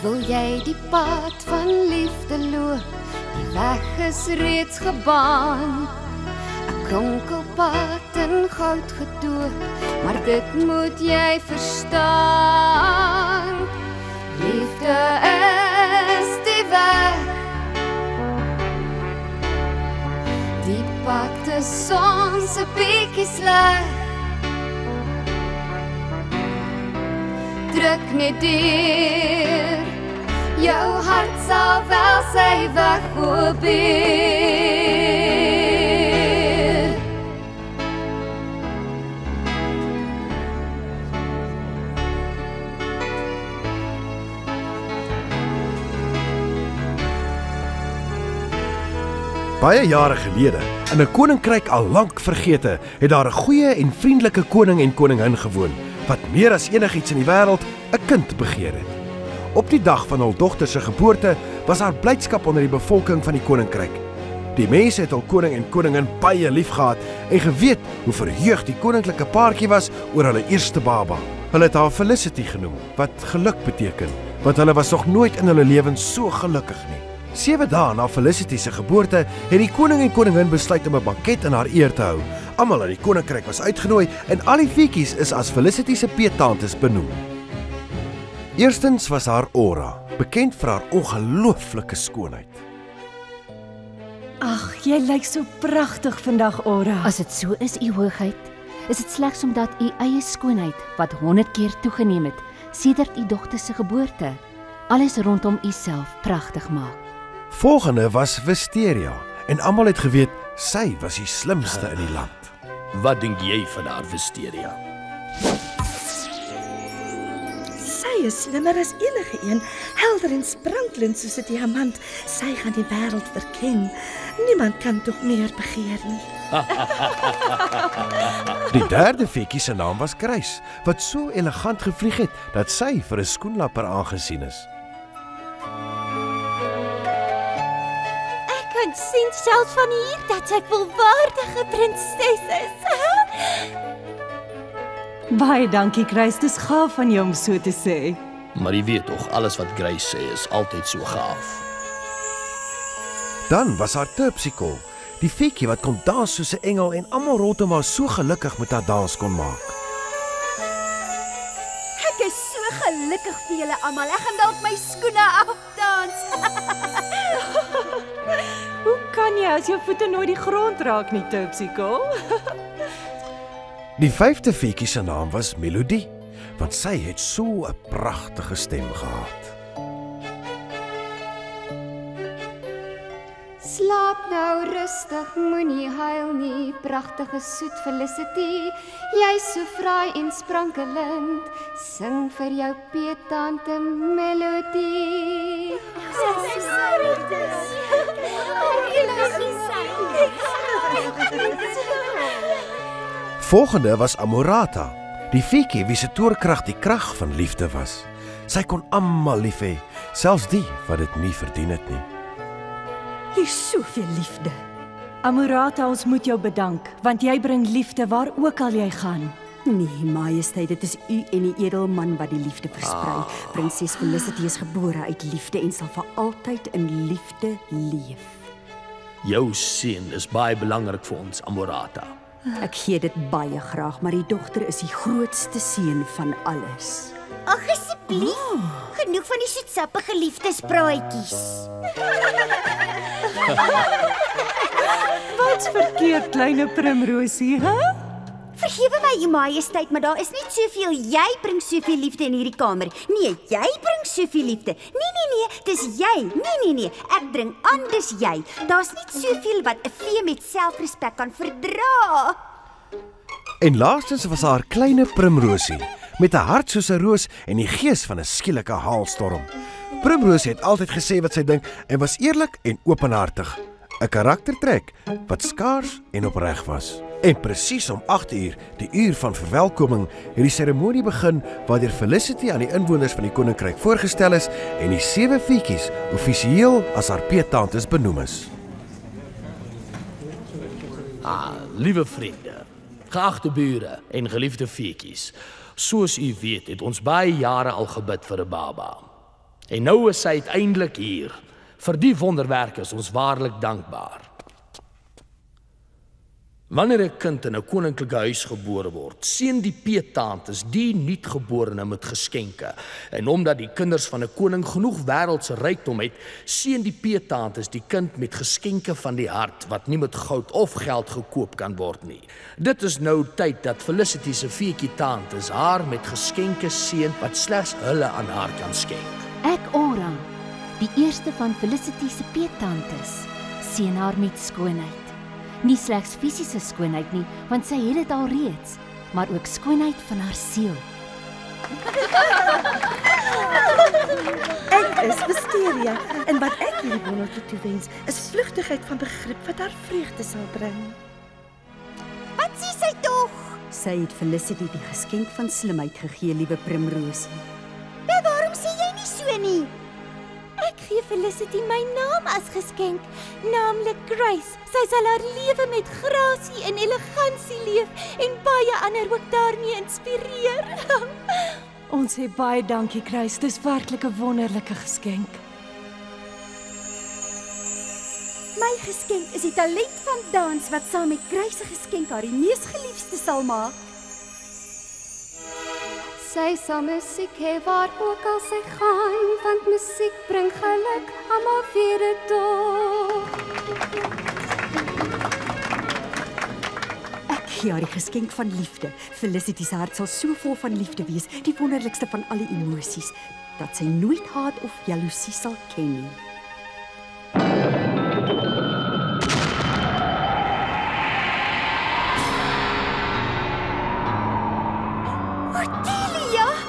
Wil jy die pad van liefde loop? Die weg is reeds gebaan. 'n Kronkelpad in goud gedoop, maar dit moet jy verstaan. Liefde is die weg. Die pad is soms 'n bietjie sleg. Druk net deur, jou hart sal wel sy weg probeer. Baie jare gelede, in 'n koninkryk al lank vergete, het daar 'n goeie en vriendelike koning en koningin gewoon, wat meer as enigiets in die wêreld 'n kind begeer het. Op die dag van hul dogter se geboorte was daar blydskap onder die bevolking van die koninkryk. Die mense het hul koning en koningin baie liefgehad en geweet hoe verheug die koninklike paartjie was oor hulle eerste baba. Hulle het haar Felicity genoem, wat geluk beteken, want hulle was nog nooit in hulle lewens so gelukkig nie. 7 dae na Felicity se geboorte het die koning en koningin besluit om 'n banket in haar eer te hou. Almal in die koninkryk was uitgenooi en al die feetjies is as Felicity se peetantes benoem. Eerstens was haar Aura, bekend vir haar ongelooflike skoonheid. Ag, jy lyk so pragtig vandag, Aura. As dit so is, u hoogheid, is dit slegs omdat u eie skoonheid, wat 100 keer toegeneem het, sedert u dogter se geboorte, alles rondom u self pragtig maak. Volgende was Wisteria en almal het geweet sy was die slimste in die land. Wat dink jy van haar, Wisteria? Sy is slimmer as enige een, helder en sprankelend soos 'n diamant. Sy gaan die wêreld verken. Niemand kan tog meer begeer nie. Die derde feetjie se naam was Kruis, wat so elegant gevlieg het dat sy vir 'n skoenlapper aangesien is. Ek kan sien selfs van hier dat sy 'n volwaardige prinses is. Baie dankie, Kruis, dis gaaf van jou om so te sê. Maar jy weet tog, alles wat Grace sê is altyd so gaaf. Dan was haar Terpsichore, die feetjie wat kon dans soos 'n engel en almal rondom haar so gelukkig met haar dans kon maak. Ek is so gelukkig vir julle almal. Ek gaan dalk my skoene afdans. Hoe kan jy as jou voete nooit die grond raak nie, Terpsichore? Die 5de feetjie se naam was Melodie, want sy het so 'n pragtige stem gehad. Slaap nou rustig, moenie huil nie, pragtige soet Felicity. Jy's so fraai en sprankelend, sing vir jou peetante melodie. Volgende was Amorata, die feetjie wie se toorkrag die krag van liefde was. Sy kon almal lief hê, selfs die wat dit nie verdien het nie. Hier's soveel liefde. Amorata, ons moet jou bedank, want jy bring liefde waar ook al jy gaan. Nee, majesteit, dit is u en die edelman wat die liefde versprei. Prinses Felicity is gebore uit liefde en sal vir altyd in liefde leef. Jou seun is baie belangrik vir ons, Amorata. Ek gee dit baie graag, maar die dogter is die grootste seun van alles. Ag, asseblief. Genoeg van die soetsappige liefdespraatjies. Wat's verkeerd, kleine primrosie, hè? Vergewe my, u majesteit, maar daar is net soveel. Jy bring soveel liefde in hierdie kamer. Nee, jy bring soveel liefde. Nee, dis jy. Nee, ek dring aan, dis jy. Daar's net soveel wat 'n vee met selfrespek kan verdra. En laastens was haar kleine Primrosie, met 'n hart soos 'n roos en die gees van 'n skielike haalstorm. Primrosie het altyd gesê wat sy dink en was eerlik en openhartig. 'n Karaktertrek wat skaars en opreg was. En presies om 8 uur, die uur van verwelkoming, het die seremonie begin waardeur Felicity aan die inwoners van die koninkryk voorgestel is en die 7 feetjies offisieel as haar peetantes benoem is. Liewe vriende, geagte bure en geliefde feetjies, soos u weet het ons baie jare al gebid vir 'n baba. En nou is sy uiteindelik hier. Vir die wonderwerk is ons waarlik dankbaar. Wanneer 'n kind in 'n koninklike huis gebore word, seën die peetantes die nuutgeborene met geskenke. En omdat die kinders van 'n koning genoeg wêreldse rykdom het, seën die peetantes die kind met geskenke van die hart wat nie met goud of geld gekoop kan word nie. Dit is nou tyd dat Felicity se feetjie tantes haar met geskenke seën wat slegs hulle aan haar kan skenk. Ek Ora, die eerste van Felicity se peetantes, seën haar met skoonheid. Nie slegs fisiese skoonheid nie, want sy het dit al reeds, maar ook skoonheid van haar siel. Ek is Wisteria en wat ek hierdie wonderlike toewens is vlugtigheid van begrip wat haar vreugde sal bring. Wat sê sy tog? Sy het Felicity die geskenk van slimheid gegee, liewe Primrosie. Maar waarom sê jy nie so nie? Ek gee Felicity my naam as geskenk, naamlik Grace. Sy sal haar lewe met grasie en elegansie leef en baie ander ook daarmee inspireer. Ons sê baie dankie, Grace. Dis werklik 'n wonderlike geskenk. My geskenk is die talent van dans wat saam met Grace se geskenk haar die mees geliefde sal maak. Sy sal musiek hê waar ook al sy gaan, want musiek bring geluk, almal weet dit tog. Ek gee haar die geskenk van liefde. Felicity se hart sal so vol van liefde wees, die wonderlikste van alle emosies, dat sy nooit haat of jaloesie sal ken nie.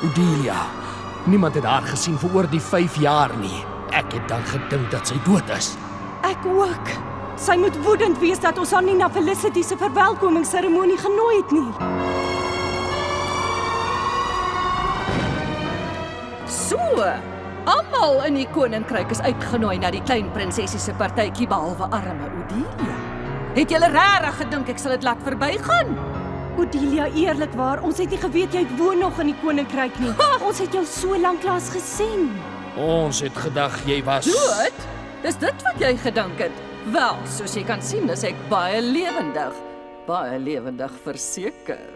Odelia, niemand het haar gesien vir oor die 5 jaar nie. Ek het dan gedink dat sy dood is. Ek ook. Sy moet woedend wees dat ons haar nie na Felicity se verwelkomingsseremonie genooi het nie. So, almal in die koninkryk is uitgenooi na die klein prinsesie se partytjie behalwe arme Odelia. Het julle regtig gedink ek sal dit laat verbygaan? Odelia, eerlikwaar, ons het nie geweet jy woon nog in die koninkryk nie. Ons het jou so lanklaas gesien. Ons het gedag jy was... Dood? Is dit wat jy gedink het? Wel, soos jy kan sien, is ek baie lewendig. Baie lewendig verseker.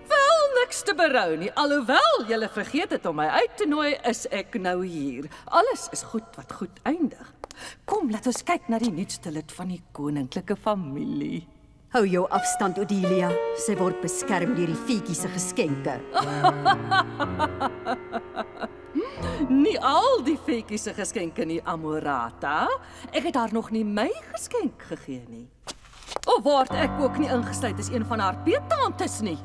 Wel, niks te berou nie. Alhoewel julle vergeet het om my uit te nooi, is ek nou hier. Alles is goed wat goed eindig. Kom, laat ons kyk na die nuutste lid van die koninklike familie. Hou jou afstand, Odelia. Sy word beskerm deur die feetjie se geskenke. Nie al die feetjie se geskenke nie, Amorata. Ek het haar nog nie my geskenk gegee nie. Of word ek ook nie ingesluit as een van haar peetantes nie?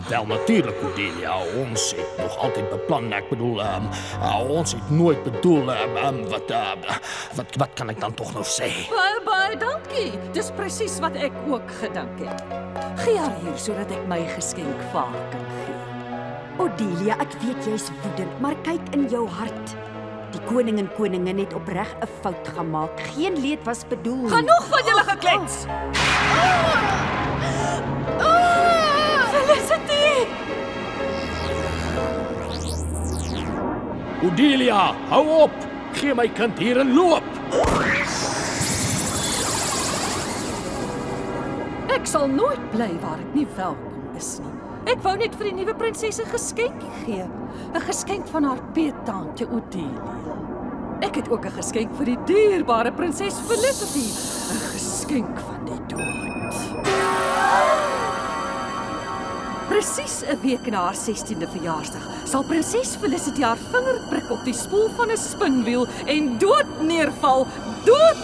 Wel natuurlik, Odelia. Ons het nog altyd beplan, ek bedoel, ons het nooit bedoel, wat kan ek dan tog nou sê? Baie dankie. Dis presies wat ek ook gedink het. Gee haar hier, sodat ek my geskenk vir haar kan gee. Odelia, ek weet jy's woedend, maar kyk in jou hart. Die koning en koningin het opreg 'n fout gemaak. Geen leed was bedoel. Genoeg van julle geklets! Felicity! Odelia, hou op! Gee my kind hier 'n loop! Ek sal nooit bly waar ek nie welkom is nie. Ek wou net vir die nuwe prinses 'n geskenkie gee. 'n Geskenk van haar peetantjie Odelia. Ek het ook 'n geskenk vir die dierbare prinses Felicity. 'n Geskenk van die dood. Presies 'n week na haar 16de verjaarsdag sal prinses Felicity haar vinger prik op die spoel van 'n spinwiel en dood neerval. Dood!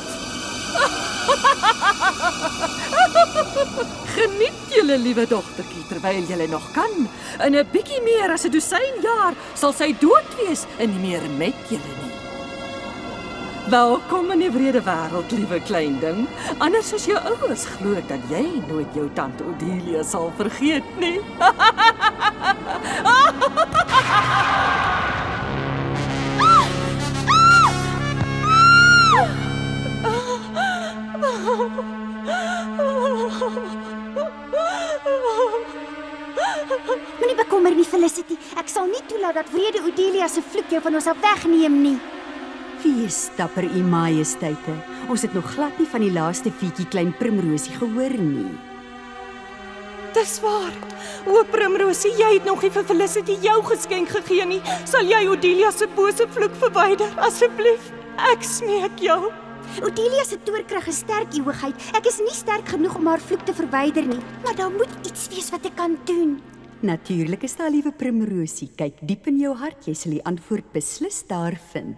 Geniet julle liewe dogtertjie terwyl julle nog kan. In 'n bietjie meer as 'n dosyn jaar sal sy dood wees en nie meer met julle nie. Welkom in die wrede wêreld, liewe klein ding. Anders as jou ouers glo ek dat jy nooit jou tante Odelia sal vergeet nie. Moenie bekommer nie, Felicity. Ek sal nie toelaat dat wrede Odelia se vloek jou van ons af wegneem nie. Wees dapper, U Majesteite. Ons het nog glad nie van die laaste fietjie klein Primrosie gehoor nie. Dis waar. O, Primrosie, jy het nog nie vir Felicity jou geskenk gegee nie. Sal jy Odelia se bose vloek verwyder, asseblief? Ek smeek jou. Odelia se toorkrag is sterk, U Hoogheid. Ek is nie sterk genoeg om haar vloek te verwyder nie, maar daar moet iets wees wat ek kan doen. Natuurlik is daar, liewe Primrosie. Kyk diep in jou hart, jy sal die antwoord beslis daar vind.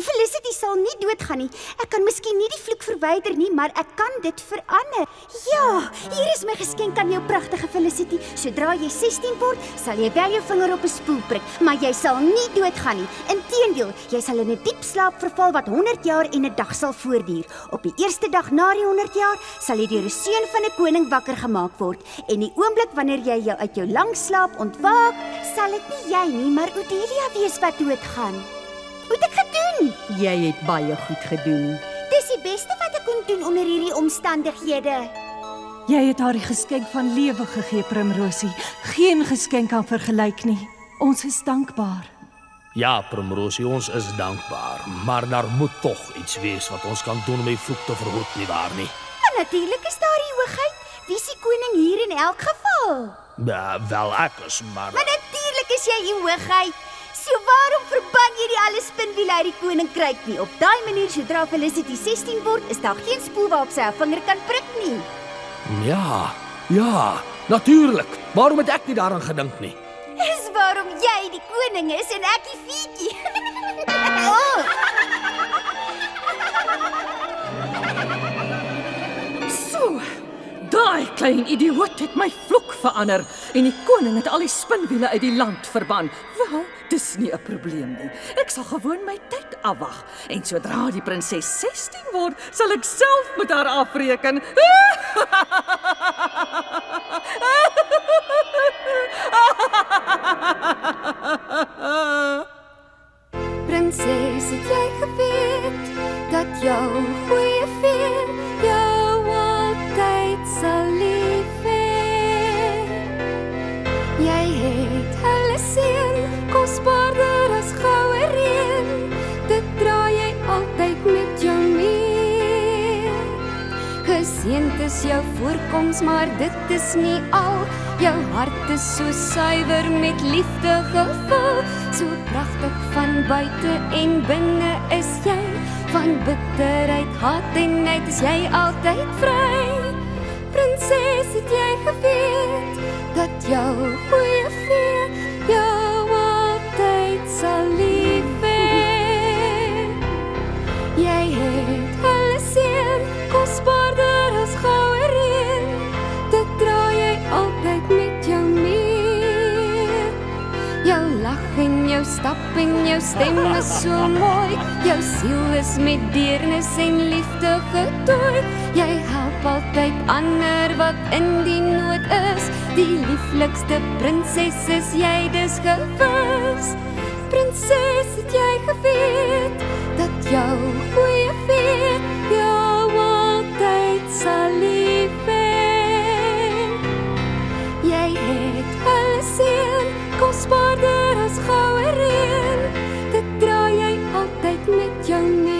Felicity sal nie doodgaan nie. Ek kan miskien nie die vloek verwyder nie, maar ek kan dit verander. Ja, hier is my geskenk aan jou pragtige Felicity. Sodra jy 16 word, sal jy wel jou vinger op 'n spoel prik, maar jy sal nie doodgaan nie. Inteendeel, jy sal in 'n diep slaap verval wat 100 jaar en 'n dag sal voortduur. Op die eerste dag na die 100 jaar sal jy deur 'n seun van 'n koning wakker gemaak word. En die oomblik wanneer jy jou uit jou lang slaap ontwaak, sal dit nie jy nie, maar Odelia wees wat doodgaan. Hoe het ek gedoen? Jy het baie goed gedoen. Dis die beste wat ek kon doen onder hierdie omstandighede. Jy het haar die geskenk van lewe gegee, Primrosie. Geen geskenk kan vergelyk nie. Ons is dankbaar. Ja, Primrosie, ons is dankbaar, maar daar moet tog iets wees wat ons kan doen om die vloek te verhoed, nie waar nie? En natuurlik is daar die Hoogheid. Wie is die koning hier in elk geval? Wel ek is, maar natuurlik is jy die Hoogheid. So waarom verban jy die alle spinwiele uit die koninkryk nie? Op daai manier, sodra Felicity 16 word, is daar geen spoel waarop sy haar vinger kan prik nie. Ja, natuurlik. Waarom het ek nie daaraan gedink nie? Dis waarom jy die koning is en ek die fietjie. So, daai klein idioot het my vloek verander en die koning het al die spinwiele uit die land verban. Wel, dis nie 'n probleem nie. Ek sal gewoon my tyd afwag en sodra die prinses 16 word, sal ek self met haar afreken. Prinses, het jy geweet dat jou goeie veer jou altyd sal lief hê? Jy het hulle seën, kosbaarder as goue reën, dit dra jy altyd met jou mee. Geseënd is jou voorkoms, maar dit is nie al. Jou hart is so suiwer met liefde gevul, so pragtig van buite en binne is jy. Van bitterheid, haat en nait is jy altyd vry. Prinses, het jy geweet dat jou goeie veer jou altyd sal lief hê? Jy het hulle seën, kosbaarder as goue reën, dit dra jy altyd met jou mee. Jou lag en jou stap en jou stem is so mooi, jou siel is met deernis en liefde getooi. Jy help altyd ander wat in die nood is, die lieflikste prinses is jy dus gewis. Prinses, het jy geweet dat jou goeie veer jou altyd sal lief hê? Jy het hulle seën, kosbaarder as goue reën, dit dra jy altyd met jou mee.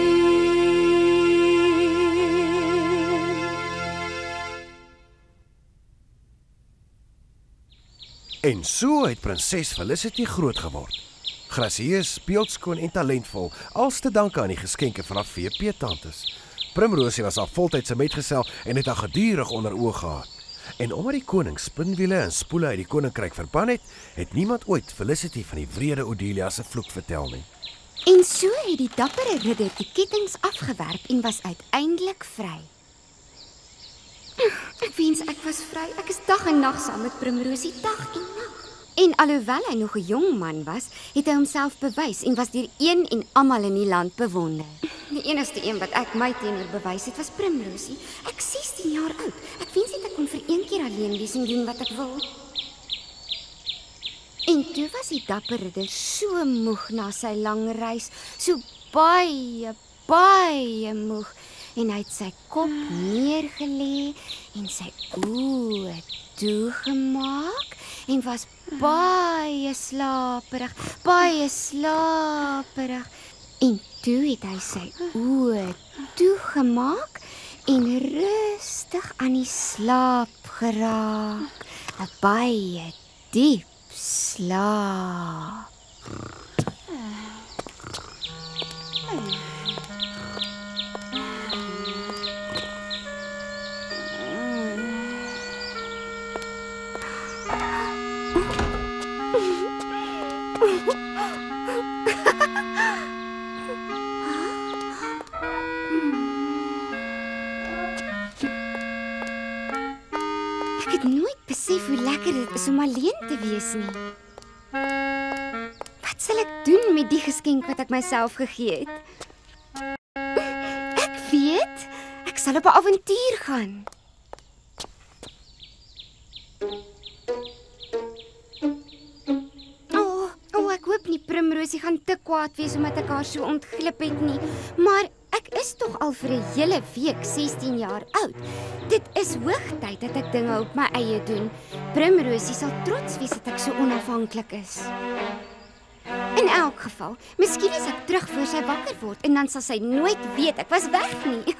En so het prinses Felicity groot geword. Grasieus, beeldskoon en talentvol, als te danke aan die geskenke van haar VP-tantes. Primrosie was haar voltydse metgesel en het haar gedurig onder oog gehad. En omdat die koning spinwiele en spoele uit die koninkryk verban het niemand ooit Felicity van die wrede Odelia se vloek vertel nie. En so het die dappere ridder die kettinge afgewerp en was uiteindelik vry. Ek wens ek was vry. Ek is dag en nag saam met Primrosie, dag en nag. En alhoewel hy nog 'n jong man was, het hy homself bewys en was deur een en almal in die land bewonder. Die enigste een wat ek my teenoor bewys het, was Primrosie. Ek 16 jaar oud. Ek wens net ek kon vir een keer alleen wees en doen wat ek wil. En toe was die dapper ridder so moeg na sy lang reis, so baie moeg, en hy het sy kop neergelê en sy oë toegemaak en was baie slaperig, En toe het hy sy oë toegemaak en rustig aan die slaap geraak. 'n baie diep slaap. Ek het nooit besef hoe lekker dit is om alleen te wees nie. Wat sal ek doen met die geskenk wat ek myself gegee het? Ek weet, ek sal op 'n avontuur gaan. Ek hoop nie Primrosie gaan te kwaad wees omdat ek haar so ontglip het nie, maar ek is tog al vir 'n hele week 16 jaar oud. Dit is hoogtyd dat ek dinge op my eie doen. Primrosie sal trots wees dat ek so onafhanklik is. In elk geval, miskien is ek terug voor sy wakker word en dan sal sy nooit weet ek was weg nie.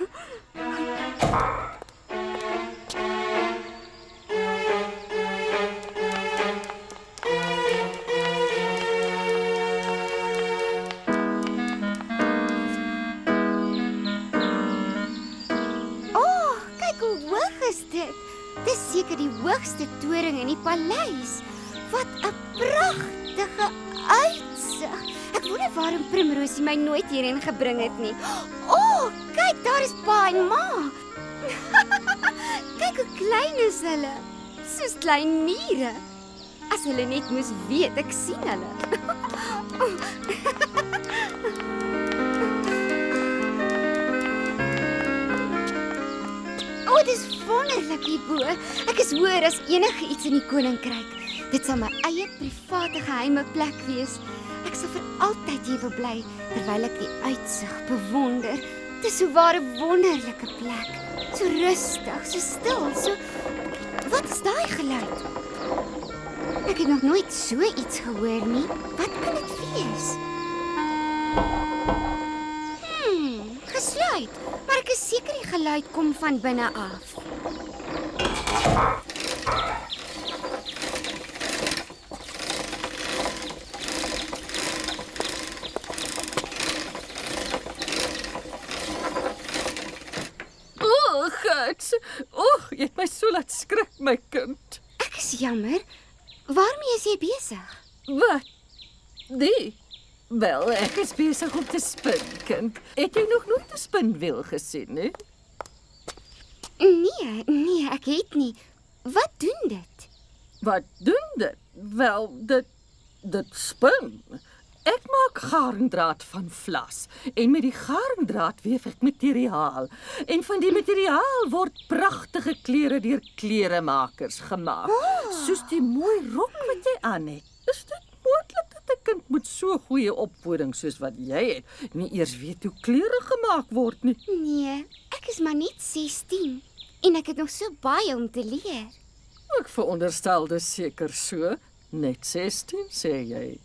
Dis seker die hoogste toring in die paleis. Wat 'n pragtige uitsig. Ek wonder waarom Primrosie my nooit hierheen gebring het nie. Kyk, daar is pa en ma. Kyk hoe klein is hulle. Soos klein mure. As hulle net moes weet ek sien hulle. Dit is wonderlik hierbo. Ek is hoër as enige iets in die koninkryk. Dit sal my eie private geheime plek wees. Ek sal vir altyd hier wil bly terwyl ek die uitsig bewonder. Dit is so 'n ware wonderlike plek. So rustig, so stil, so. Wat is daai geluid? Ek het nog nooit so iets gehoor nie. Wat kan dit wees? Gesluit. Maar ek is seker die geluid kom van binne af. Gert. Jy het my so laat skrik, my kind. Ek is jammer. Waarmee is jy besig? Wat? Nee. Wel, ek is besig om te spin, kind. Het jy nog nooit 'n spinwiel gesien, hè? Nee, ek het nie. Wat doen dit? Wat doen dit? Wel, dit spin. Ek maak garingdraad van vlas en met die garingdraad weef ek materiaal. En van die materiaal word pragtige klere deur kleremakers gemaak. Soos die mooi rok wat jy aan het. Is dit moontlik dat 'n kind met so goeie opvoeding soos wat jy het nie eers weet hoe klere gemaak word nie? Nee, ek is maar net 16 en ek het nog so baie om te leer. Ek veronderstel dis seker so. Net 16, sê jy?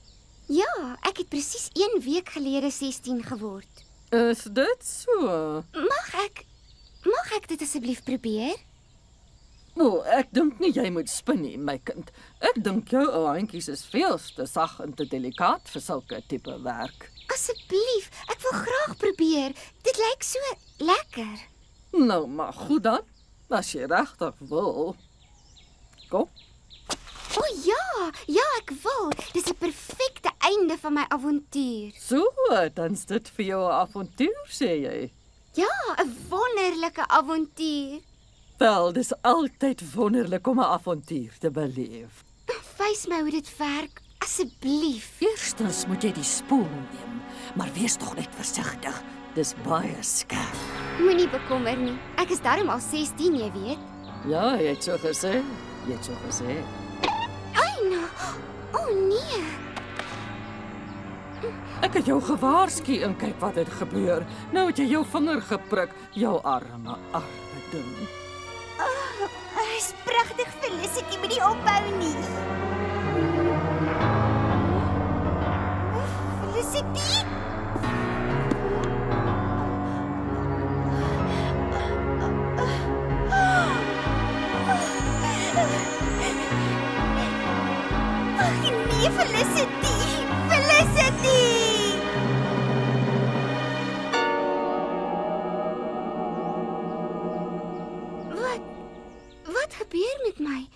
Ja, ek het presies 1 week gelede 16 geword. Is dit so? Mag ek dit asseblief probeer? Ek dink nie jy moet spin nie, my kind. Ek dink jou ou handjies is veel te sag en te delikaat vir sulke tipe werk. Asseblief, ek wil graag probeer. Dit lyk so lekker. Nou, maar goed dan. As jy regtig wil. Kom. Ja, ek wil. Dis 'n perfekte einde van my avontuur. So, dan's dit vir jou 'n avontuur, sê jy? Ja, 'n wonderlike avontuur. Wel, dis altyd wonderlik om 'n avontuur te beleef. Wys my hoe dit werk, asseblief. Eerstens moet jy die spoel neem, maar wees tog net versigtig. Dis baie skerp. Moenie bekommer nie. Ek is darm al 16, jy weet. Ja, jy het so gesê. Ai, nou. Nee. Ek het jou gewaarsku en kyk wat het gebeur. Nou het jy jou vinger geprik, jou arme ding. Is pragtig, Felicity, moet nie ophou nie. Felicity? Ag nee, Felicity! Felicity! Wat gebeur met my?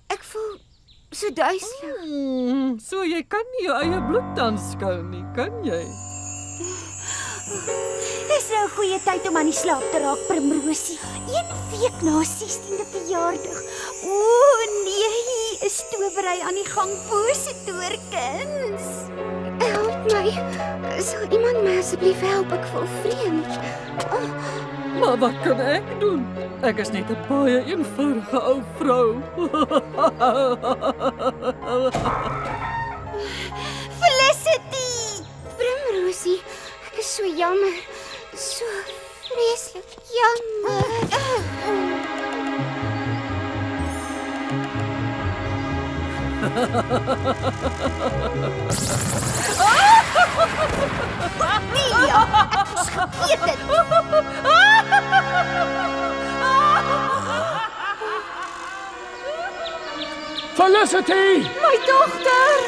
Ek voel so duiselig. So jy kan nie jou eie bloed aanskou nie, kan jy? Dis nou 'n goeie tyd om aan die slaap te raak, Primrosie. 1 week na 16de verjaardag. O nee, hier is towery aan die gang, bose toorkens. Help my. Sal iemand my asseblief help? Ek voel vreemd. Maar wat kan ek doen? Ek is net 'n baie eenvoudige ou vrou. Felicity! Primrosie, ek is so jammer. So vreeslik jammer. Delia, ek moes geweet het. Felicity! My dogter!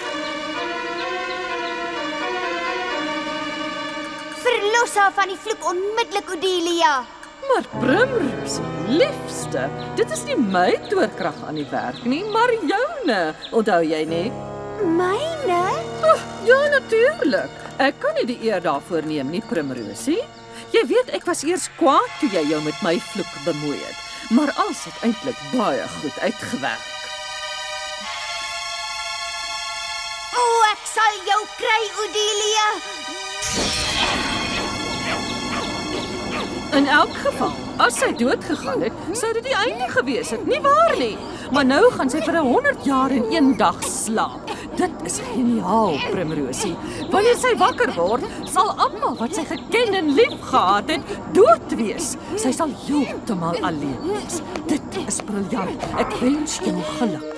Verlos haar van die vloek onmiddellik, Odelia. Maar Primrosie, liefste, dit is nie my toorkrag aan die werk nie, maar joune. Onthou jy nie? Myne? Ja, natuurlik. Ek kan nie die eer daarvoor neem nie, Primrosie. Jy weet, ek was eers kwaad toe jy jou met my vloek bemoei het, maar alles het eintlik baie goed uitgewerk. O, ek sal jou kry, Odelia. In elk geval, as sy dood gegaan het, sou dit die einde gewees het, nie waar nie? Maar nou gaan sy vir 100 jaar in 1 dag slaap. Dit is geniaal, Primrosie. Wanneer sy wakker word, sal almal wat sy geken en lief gehad het, dood wees. Sy sal heeltemal alleen wees. Dit is briljant. Ek wens jou geluk.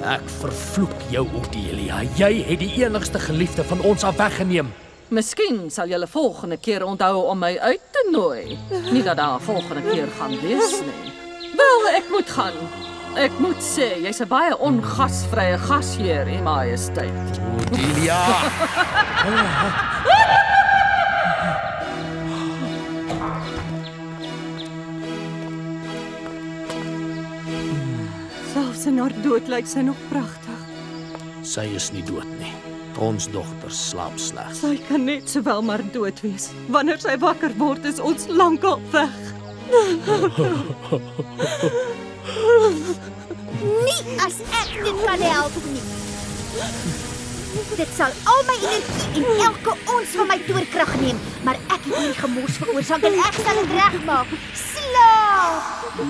Ek vervloek jou, Odelia. Jy het die enigste geliefde van ons af weggeneem. Miskien sal julle volgende keer onthou om my uit te nooi. Nie dat daar volgende keer gaan wees nie. Wel, ek moet gaan. Ek moet sê, jy's 'n baie ongasvrye gasheer, U Majesteit. Odelia! Selfs in haar dood lyk sy nog pragtig. Sy is nie dood nie. Ons dogter slaap slegs. Sy kan net sowel maar dood wees. Wanneer sy wakker word, is ons lankal weg. Nie as ek dit kan help nie. Dit sal al my energie en elke ons van my toorkrag neem, maar ek het hierdie gemors veroorsaak en ek sal dit regmaak. Slaap!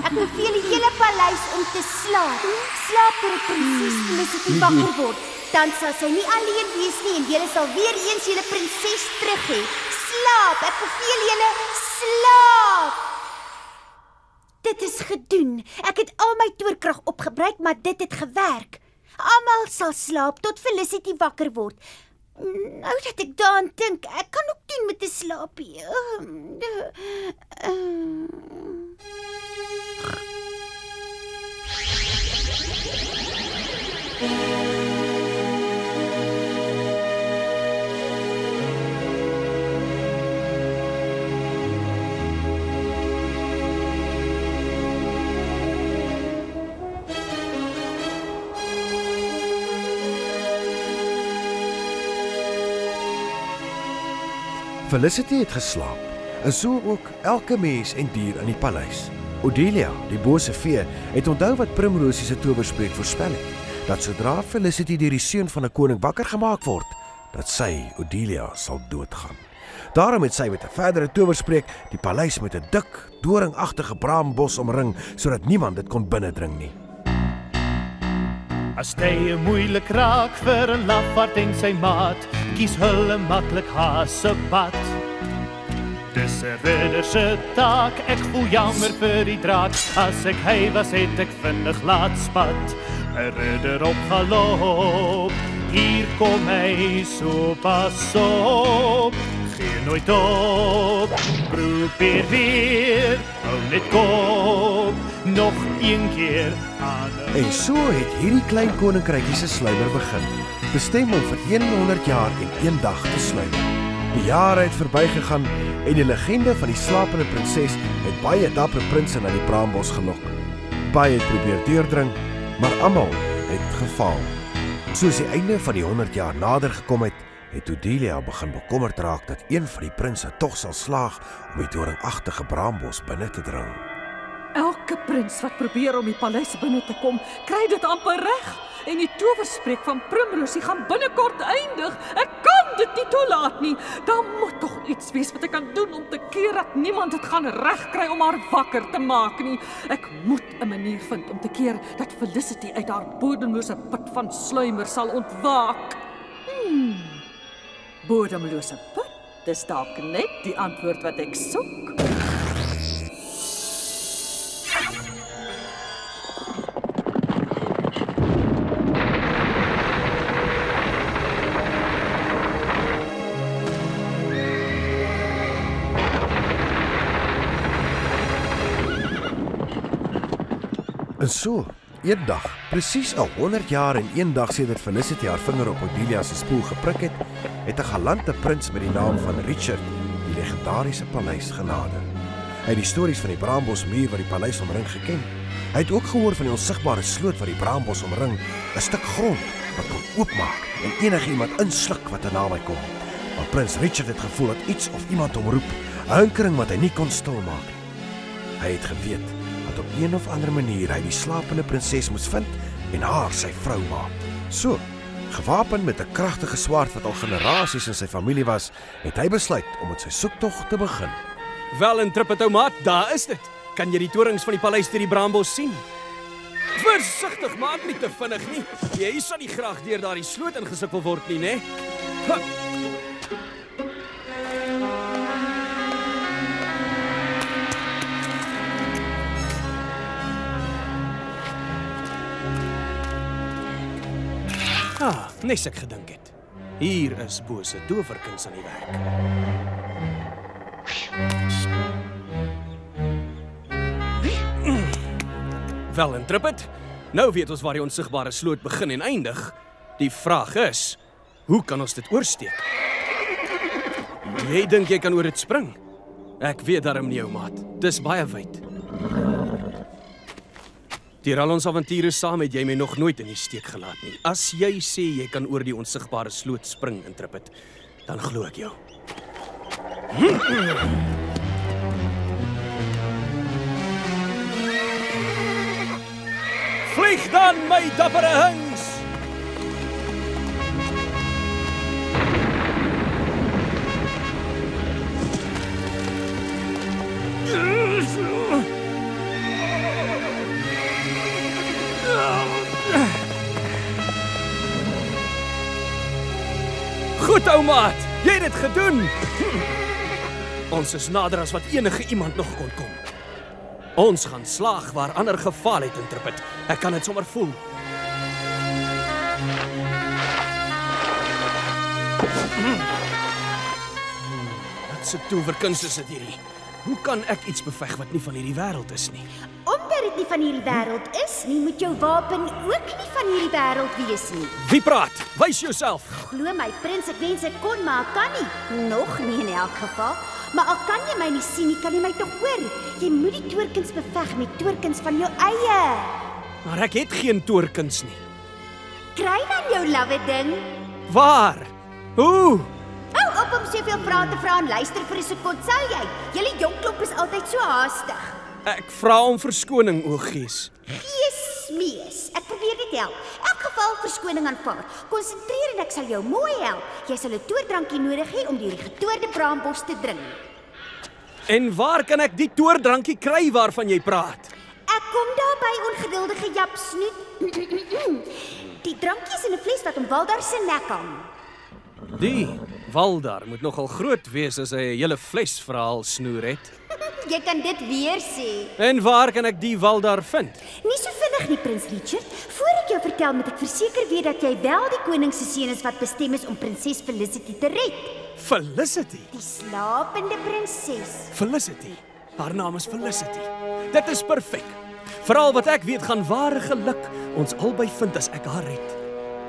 Ek beveel die hele paleis om te slaap. Slaap tot prinses Felicity wakker word. Dan sal sy nie alleen wees nie en julle sal weer eens julle prinses terug hê. Slaap! Ek beveel julle, slaap! Dit is gedoen. Ek het al my toorkrag opgebruik, maar dit het gewerk. Almal sal slaap tot Felicity wakker word. Nou dat ek daaraan dink, ek kan ook doen met 'n slaapie. Felicity het geslaap, en so ook elke mens en dier in die paleis. Odelia, die bose vee, het onthou wat Primrosie se towerspreek voorspel het, dat sodra Felicity deur die seun van 'n koning wakker gemaak word, dat sy, Odelia, sal doodgaan. Daarom het sy met 'n verdere towerspreek die paleis met 'n dik, doringagtige braambos omring, sodat niemand dit kon binnendring nie. As tye moeilik raak vir 'n lafaard en sy maat, kies hulle maklik hasepad. Dis 'n ridder se taak, ek voel jammer vir die draak. As ek hy was, het ek vinnig laat spat. 'n Ridder op galop, hier kom hy, so pas op. Gee nooit op, probeer weer, hou net kop, nog een keer aan. En so het hierdie klein koninkrykie se sluimer begin, bestem om vir 100 jaar en 1 dag te sluimer. Die jare het verbygegaan en die legende van die slapende prinses het baie dapper prinse na die braambos gelok. Baie het probeer deurdring, maar almal het gefaal. Soos die einde van die 100 jaar nader gekom het, het Odelia begin bekommerd raak dat een van die prinse tog sal slaag om die doringagtige braambos binne te dring. Elke prins wat probeer om die paleis binne te kom, kry dit amper reg. En die towerspreek van Primrosie gaan binnekort eindig. Ek kan dit nie toelaat nie. Daar moet tog iets wees wat ek kan doen om te keer dat niemand dit gaan regkry om haar wakker te maak nie. Ek moet 'n manier vind om te keer dat Felicity uit haar bodemlose put van sluimer sal ontwaak. Bodemlose put? Dis dalk net die antwoord wat ek soek. En so, eendag, presies 100 jaar en 1 dag sedert Felicity haar vinger op Odelia se spoel geprik het, het 'n galante prins met die naam van Richard die legendariese paleis genader. Hy het die stories van die braambosmuur wat die paleis omring geken. Hy het ook gehoor van die onsigbare sloot wat die braambos omring, 'n stuk grond wat kon oopmaak en enigiemand insluk wat naby hy kom. Maar prins Richard het gevoel dat iets of iemand hom roep, 'n hinkering wat hy nie kon stilmaak nie. Hy het geweet dat op een of ander manier hy die slapende prinses moes vind en haar sy vrou maak. So, gewapen met 'n kragtige swaard wat al generasies in sy familie was, het hy besluit om met sy soektog te begin. Wel en trippetoumaat, daar is dit. Kan jy die torings van die paleis deur die braambos sien? Versigtig, maak nie te vinnig nie. Jy sal nie graag deur daardie sloot ingesuk wil word nie, né? Nes ek gedink het. Hier is bose dowerkuns aan die werk. Wel en Trippet, nou weet ons waar die onsigbare sloot begin en eindig. Die vraag is, hoe kan ons dit oorsteek? Jy dink jy kan oor dit spring? Ek weet darm nie, ou maat. Dis baie wyd. Deur al ons avonture saam het jy my nog nooit in die steek gelaat nie. As jy sê jy kan oor die onsigbare sloot spring, Trippet, dan glo ek jou. Vlieg dan, my dappere hings! Goed, ou maat, jy het dit gedoen. Ons is nader as wat enige iemand nog kon kom. Ons gaan slaag waar ander gefaal het, Trippet. Ek kan dit sommer voel. Wat se towerkuns is dit hierdie? Hoe kan ek iets beveg wat nie van hierdie wêreld is nie? Omdat dit nie van hierdie wêreld is nie, moet jou wapen ook nie van hierdie wêreld wees nie. Wie praat? Wys jouself. Glo my, prins, ek wens ek kon, maar ek kan nie. Nog nie in elk geval. Maar al kan jy my nie sien nie, kan jy my tog hoor. Jy moet die towerkuns beveg met towerkuns van jou eie. Maar ek het geen towerkuns nie. Kry dan jou lawwe ding. Waar? Hoe? Hou op om soveel vrae te vra en luister vir 'n sekond, sal jy? Julle jong klop is altyd so haastig. Ek vra om verskoning, o gees. Gees, ek probeer net help. In elk geval verskoning aanvaar. Konsentreer en ek sal jou mooi help. Jy sal 'n toordrankie nodig hê om deur die getoorde braambos te drink. En waar kan ek die toordrankie kry waarvan jy praat? Ek Kom daarby, ongeduldige japsnoet. Die drankie is in 'n fles wat om Waldar se nek hang. Die Waldar moet nogal groot wees as hy 'n hele flesverhaal snoer het. Jy kan dit weer sê. En waar kan ek die Waldar vind? Nie so vinnig nie, Prins Richard. Voor ek jou vertel, moet ek verseker weet dat jy wel die koning se seun is wat bestem is om prinses Felicity te red. Felicity? Die slapende prinses. Felicity. Haar naam is Felicity. Dit is perfek. Veral wat ek weet gaan ware geluk ons albei vind as ek haar red.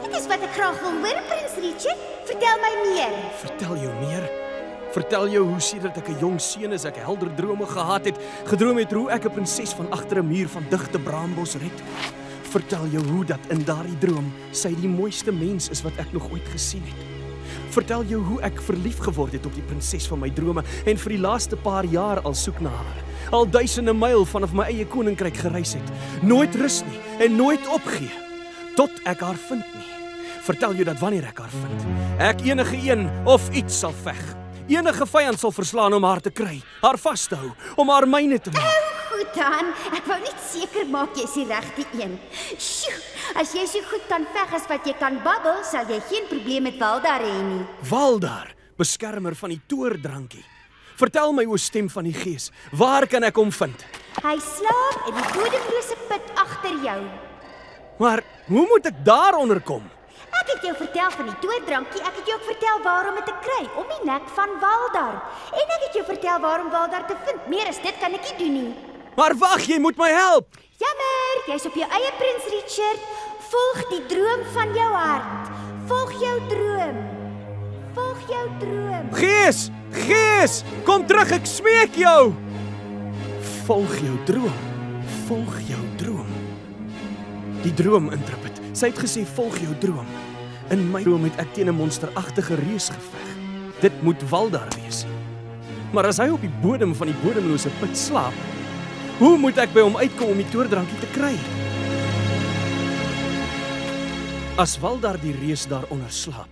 Dit is wat ek graag wil hoor, Prins Richard. Vertel my meer. Vertel jou meer. Vertel jou hoe sedert ek 'n jong seun is ek helder drome gehad het, gedroom het hoe ek 'n prinses van agter 'n muur van digte braambos red. Vertel jou hoe dat in daardie droom sy die mooiste mens is wat ek nog ooit gesien het. Vertel jou hoe ek verlief geword het op die prinses van my drome en vir die laaste paar jaar al soek na haar. Al duisende myl vanaf my eie koninkryk gereis het, nooit rus nie en nooit opgee tot ek haar vind nie. Vertel jou dat wanneer ek haar vind, ek enige een of iets sal veg. Enige vyand sal verslaan om haar te kry, haar vas te hou, om haar myne te maak. Goed dan, ek wou net seker maak jy is die regte een. Sjoe, as jy so goed kan veg as wat jy kan babbel, sal jy geen probleem met Waldar hê nie. Waldar, beskermer van die toordrankie. Vertel my o stem van die gees, waar kan ek hom vind? Hy slaap in die bodemlose put agter jou. Maar hoe moet ek daaronder kom? Ek het jou vertel van die toordrankie, ek het jou ook vertel waarom dit te kry, om die nek van Waldar. En ek het jou vertel waarom Waldar te vind. Meer as dit kan ek nie doen nie. Maar wag, jy moet my help. Jammer, jy's op jou eie, Prins Richard. Volg die droom van jou hart. Volg jou droom. Volg jou droom. Gees, gees, kom terug, ek smeek jou. Volg jou droom. Volg jou droom. Die droom Intrepid. Sy het gesê volg jou droom. In my droom het ek teen 'n monsteragtige reus geveg. Dit moet Waldar wees. Maar as hy op die bodem van die bodemlose put slaap, hoe moet ek by hom uitkom om die toordrankie te kry? As Waldar die reus daaronder slaap,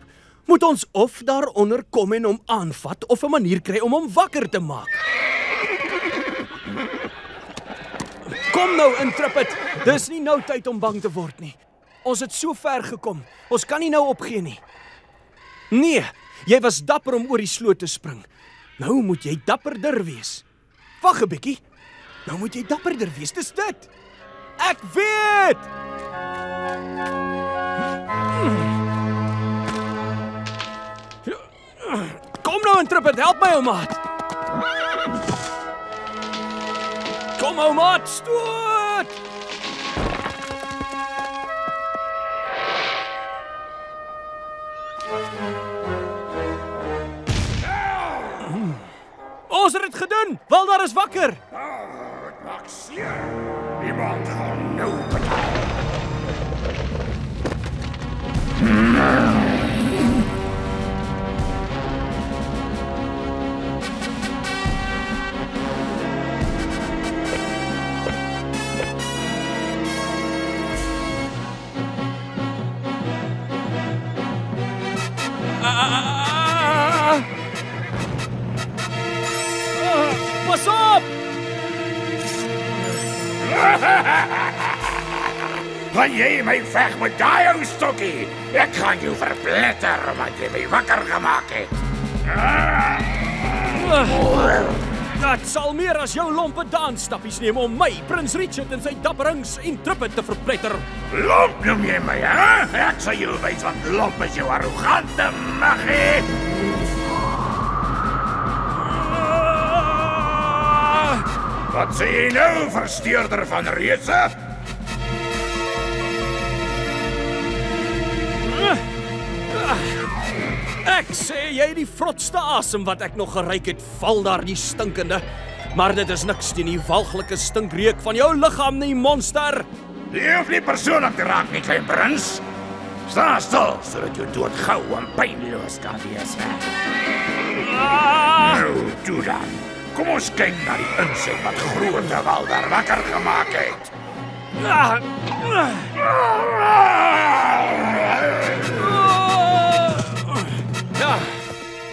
moet ons of daaronder kom en hom aanvat of 'n manier kry om hom wakker te maak. Kom nou, Intrepid. Dis nie nou tyd om bang te word nie. Ons het so ver gekom. Ons kan nie nou opgee nie. Nee, jy was dapper om oor die sloot te spring. Nou moet jy dapperder wees. Wag 'n bietjie. Nou moet jy dapperder wees. Dis dit. Ek weet. Kom nou, Intrepid, help my, ou maat. Kom, ou maat, stoot! Ons het dit gedoen! Waldar is wakker! Het maak seer. Iemand gaan nou betaal. Pas op! Gaan jy my veg met daai ou stokkie? Ek gaan jou verpletter omdat jy my wakker gemaak het. Dat sal meer as jou lompe dansstappies neem om my, Prins Richard en sy dapperings Intrepid te verpletter. Lomp noem jy my, hè? Ek sal jou wys wat lomp is, jou arrogante maggie. Wat sê jy nou, versteurder van reuse? Ek sê jy die vrotste asem wat ek nog geruik het, val daar die stinkende. Maar dit is niks teen die walglike stinkreuk van jou liggaam nie, monster. Jy hoef nie persoonlik te raak nie, klein prins. Sta stil, sodat jou dood gou en pynloos kan wees. Nou, toe dan. Kom ons kyk na die insek wat grote Waldar wakker gemaak het. Ja.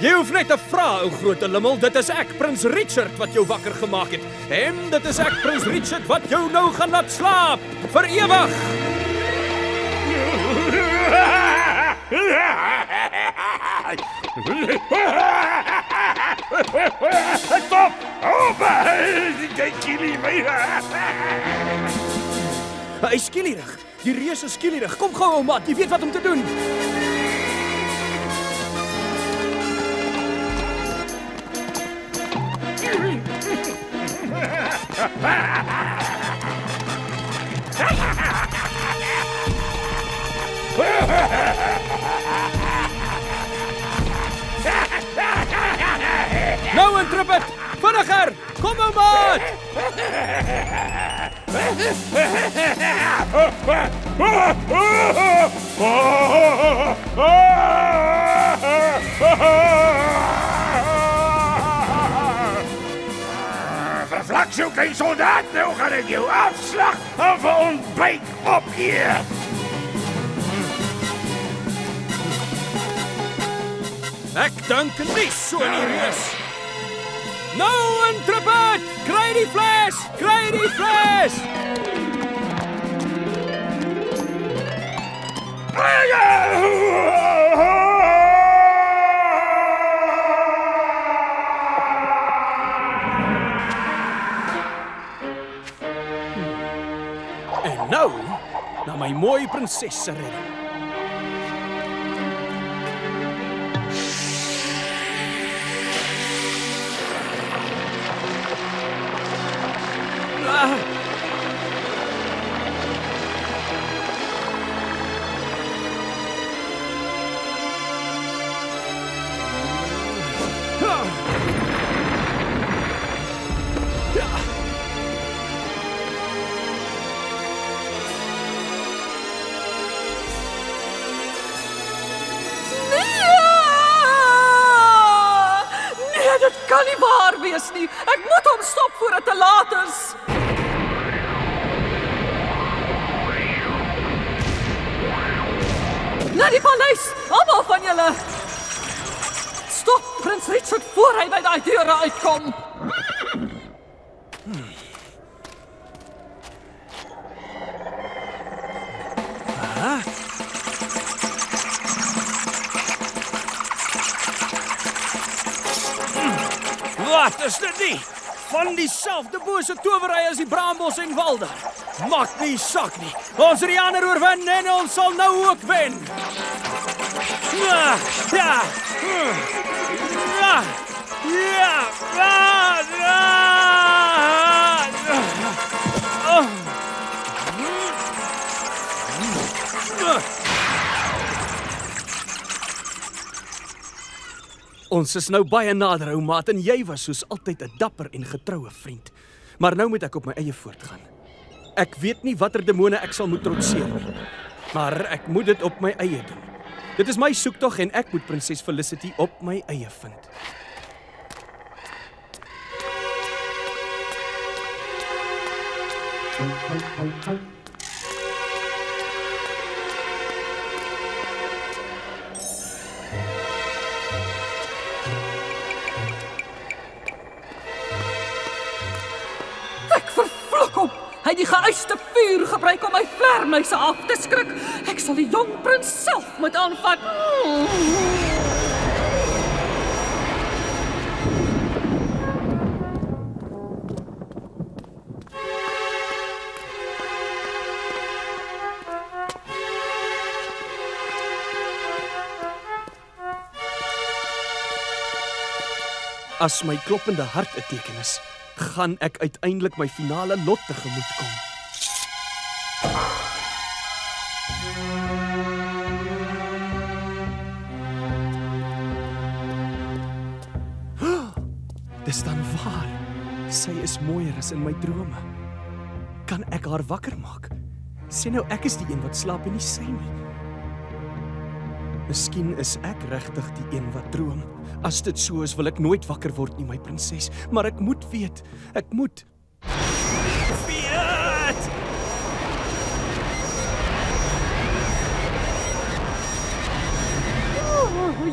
Jy hoef net te vra, ou groot limmel, dit is ek, Prins Richard, wat jou wakker gemaak het. En dit is ek, Prins Richard, wat jou nou gaan laat slaap, vir ewig. Stop! Jy kill my. Hy is skielik. Die reus is skielik. Kom gou, ou maat, jy weet wat om te doen. Nou intrip het! Vinniger! Kom ou maat! Vervlak jou klein soldaat, nou gaan ek jou afslag en vir ontbyt opeet. Ek dink nie so in die reus. Nou intrip het! Kry die fles! Kry die fles! En nou, na my mooi prinses se redding. Kan nie waar wees nie. Ek moet hom stop voor dit te laat is. Na die paleis, almal van julle. Stop Prins Richard voor hy by daai deure uitkom. Wat is dit nie? Van dieselfde bose towery as die Braambos en Walder. Maak nie saak nie. Ons het die ander oorwin en ons sal nou ook wen. Ja. Ja. Ja. Ja. Ons is nou baie nader, ou maat, en jy was soos altyd 'n dapper en getroue vriend. Maar nou moet ek op my eie voortgaan. Ek weet nie watter demone ek sal moet trotseer nie, maar ek moet dit op my eie doen. Dit is my soektog en ek moet Prinses Felicity op my eie vind. Hy het die geëiste vuur gebruik om my vlermuise af te skrik. Ek sal die jong prins self moet aanvat. As my kloppende hart 'n teken is, gaan ek uiteindelik my finale lot tegemoet kom. Dis dan waar. Sy is mooier as in my drome. Kan ek haar wakker maak? Sê nou ek is die een wat slaap en nie sy nie. Miskien is ek regtig die een wat droom. As dit so is, wil ek nooit wakker word nie, my prinses. Maar ek moet weet. Ek moet. Weet!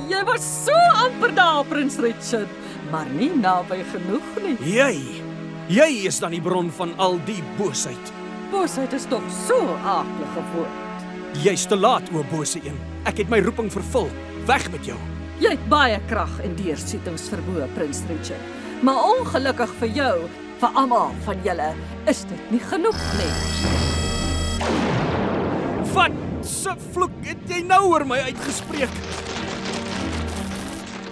Jy was so amper daar, Prins Richard, maar nie naby genoeg nie. Jy is dan die bron van al die boosheid. Boosheid is tog so aaklige woord. Jy's te laat, o bose een. Ek het my roeping vervul. Weg met jou. Jy het baie krag en deursettings vermoë, Prins Richard. Maar ongelukkig vir jou, vir almal van julle, is dit nie genoeg nie. Wat se vloek het jy nou oor my uitgespreek?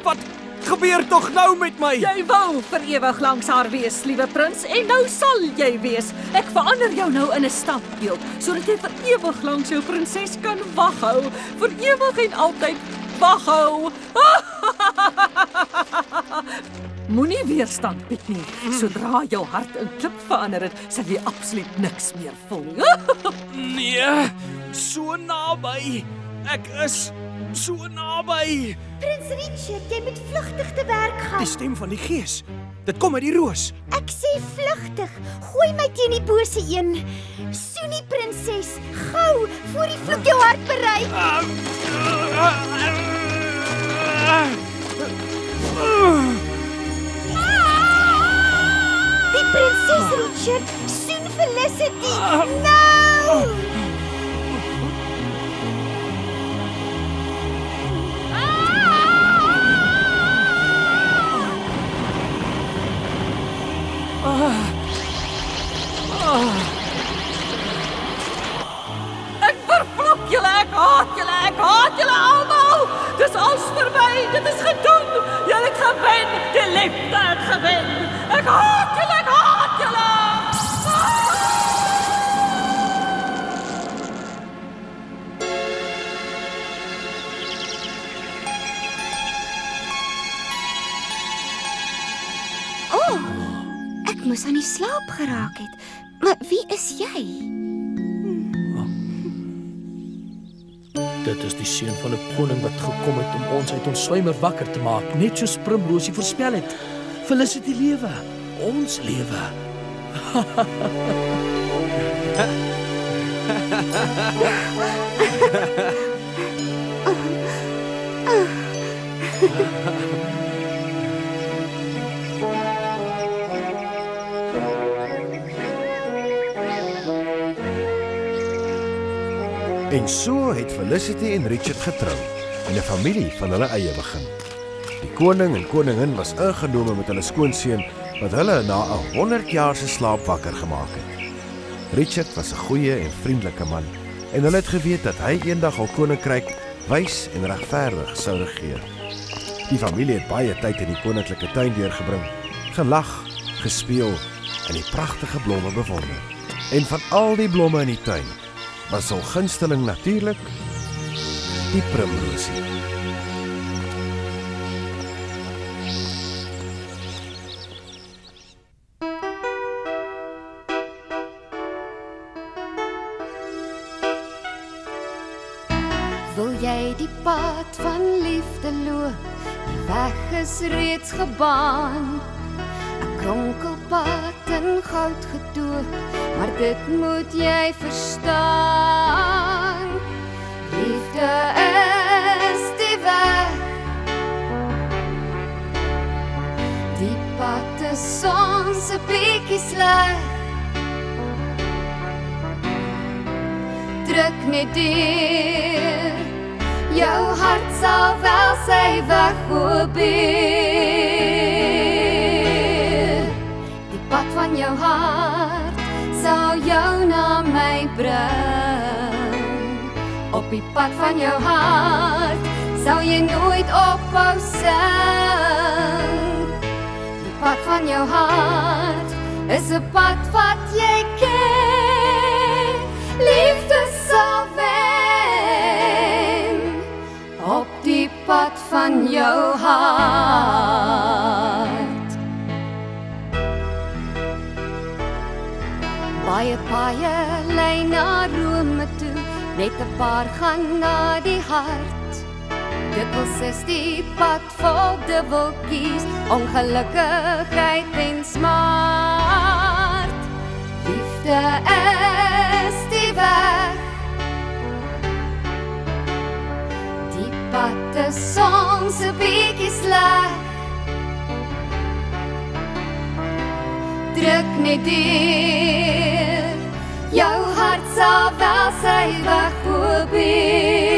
Wat gebeur tog nou met my? Jy wou vir ewig langs haar wees, liewe prins, en nou sal jy wees. Ek verander jou nou in 'n standbeeld, sodat jy vir ewig langs jou prinses kan waghou, vir ewig en altyd waghou. Moenie weerstand bied nie. Sodra jou hart in klip verander het, sal jy absoluut niks meer voel nie. Nee, so naby. Ek is so naby. Prins Richard, jy moet vlugtig te werk gaan. Die stem van die gees. Dit kom uit die roos. Ek sê vlugtig. Gooi my teen die bose een. Soenie prinses, gou voor die vloek jou hart bereik. Die prinses Richard, soen Felicity. Nou! Ek vervloek julle, ek haat julle almal. Dis alles verby, dit is gedoen. Julle het gewen, die liefde het gewen. Ek haat julle, ek haat julle. Ek moes aan die slaap geraak het. Maar wie is jy? Dit is die seun van 'n koning wat gekom het om ons uit ons swymer wakker te maak, net soos Primrosie voorspel het. Felicity lewe, ons lewe. En so het Felicity en Richard getrou en 'n familie van hulle eie begin. Die koning en koningin was ingenome met hulle skoonseun wat hulle na 'n 100 jaar se slaap wakker gemaak het. Richard was 'n goeie en vriendelike man en hulle het geweet dat hy eendag hul koninkryk wys en regverdig sou regeer. Die familie het baie tyd in die koninklike tuin deurgebring, gelag, gespeel en die pragtige blomme bewonder. En van al die blomme in die tuin was hul gunsteling natuurlik die primrosie. Wil jy die pad van liefde loop? Die weg is reeds gebaan. 'n Kronkelpad in goud gedoop, maar dit moet jy verstaan. Liefde is die weg. Die pad is soms 'n bietjie sleg. Druk net deur, jou hart sal wel sy weg probeer. Die pad van jou hart sal jou na my bring. Op die pad van jou hart sal jy nooit ophou sing. Die pad van jou hart is 'n pad wat jy ken. Liefde sal wen op die pad van jou hart. Baie paaie lei na Rome toe, net 'n paar gaan na die hart. Dikwels is die pad vol dubbeltjies, ongelukkigheid en smart. Liefde is die weg, die Wat 'n soms 'n bietjie sleg. Druk net deur, jou hart sal wel sy weg probeer.